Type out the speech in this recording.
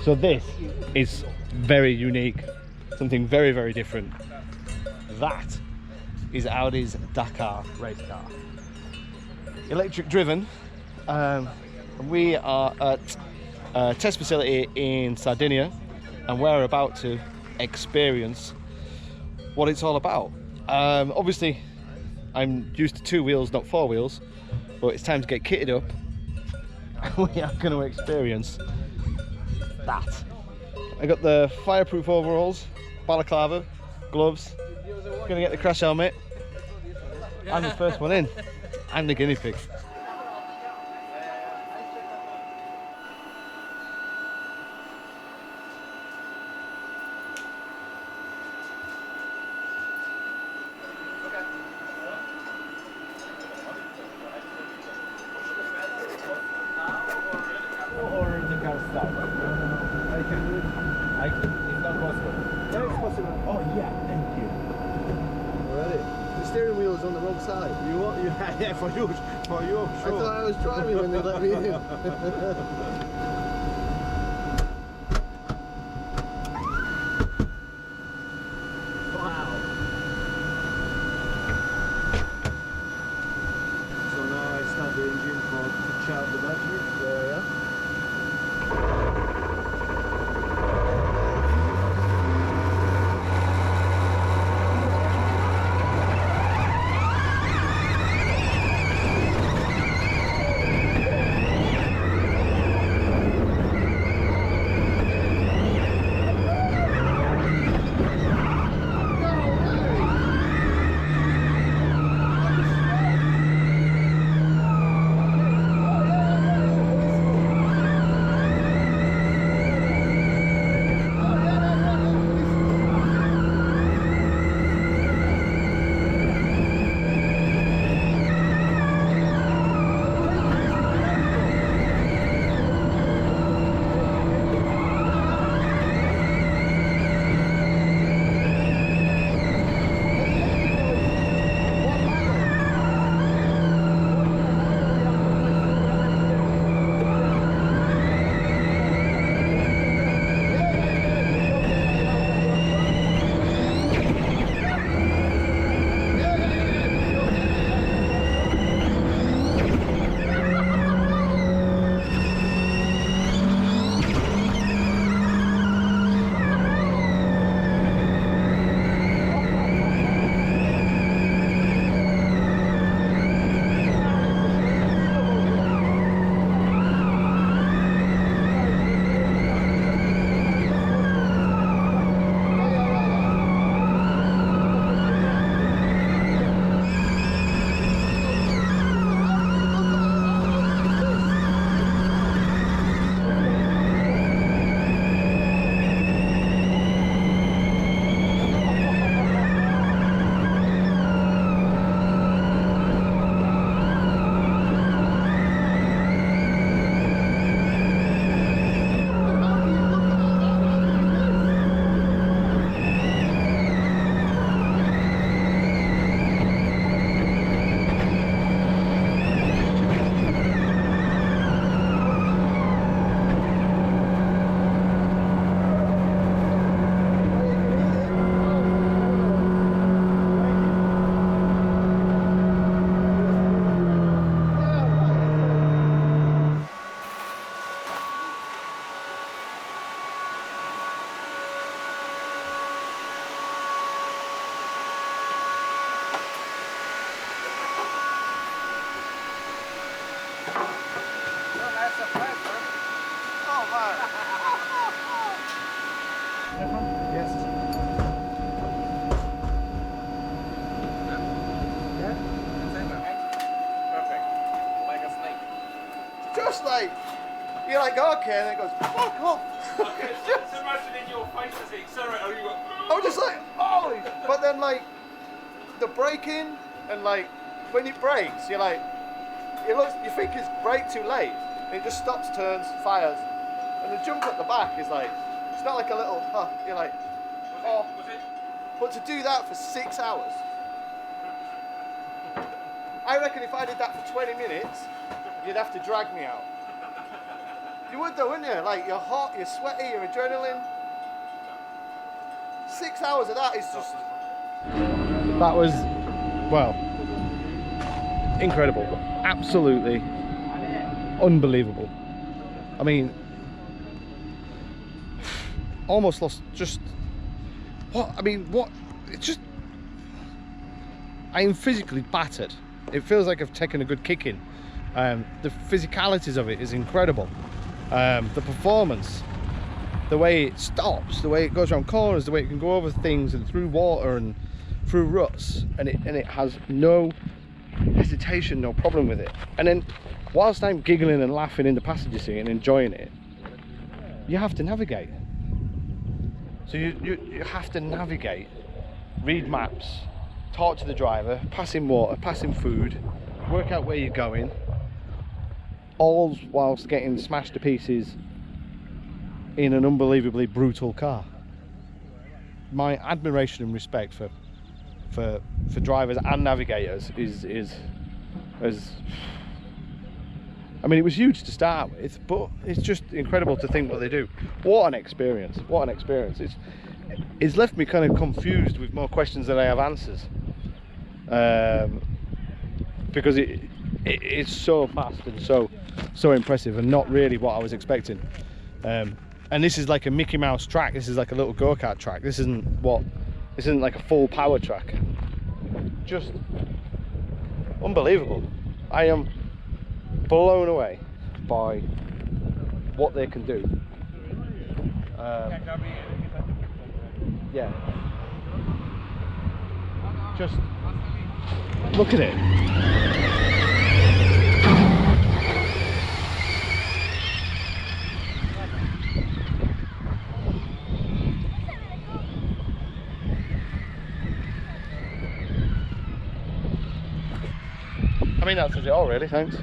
So this is very unique, something very, very different. That is Audi's Dakar race car. Electric driven. We are at a test facility in Sardinia and we're about to experience what it's all about. Obviously I'm used to 2 wheels, not 4 wheels, but it's time to get kitted up. We are going to experience that. I got the fireproof overalls, balaclava, gloves, gonna get the crash helmet. I'm the first one in. I'm the guinea pig. Or the car start? I can do it. It's not possible. Yeah, it's possible. Oh yeah, thank you. Already. The steering wheel is on the wrong side. You want? Yeah, for you, sure. I thought I was driving when they let me in. Wow. So now I start the engine to charge the battery. Yeah. Just like, you're like, okay, and it goes, fuck off. Okay, just imagine in your face as it accelerated, you go, I was just like, oh, but then like, the braking, and like, when it brakes, you're like, you think it's brake too late, and it just stops, turns, fires, and the jump at the back is like, it's not like a little, you're like, oh, but to do that for 6 hours, I reckon if I did that for 20 minutes, you'd have to drag me out. You would though, wouldn't you? Like you're hot, you're sweaty, you're adrenaline. 6 hours of that is just. That was, well, incredible. Absolutely unbelievable. I mean, almost lost just what I mean what it's just I am physically battered. It feels like I've taken a good kicking. The physicalities of it is incredible. The performance, the way it stops, the way it goes around corners, the way it can go over things and through water and through ruts, and it has no hesitation, no problem with it. And then whilst I'm giggling and laughing in the passenger seat and enjoying it, you have to navigate. So you have to navigate, read maps, talk to the driver, pass him water, pass him food, work out where you're going, all whilst getting smashed to pieces in an unbelievably brutal car. My admiration and respect for drivers and navigators is I mean, it was huge to start with, but it's just incredible to think what they do. What an experience, what an experience. It's left me kind of confused with more questions than I have answers. Because it's so fast and so impressive and not really what I was expecting. And this is like a Mickey Mouse track, this is like a little go-kart track. This isn't like a full power track. Just unbelievable. I am blown away by what they can do. Yeah, just look at it. I mean, that says it all really, thanks.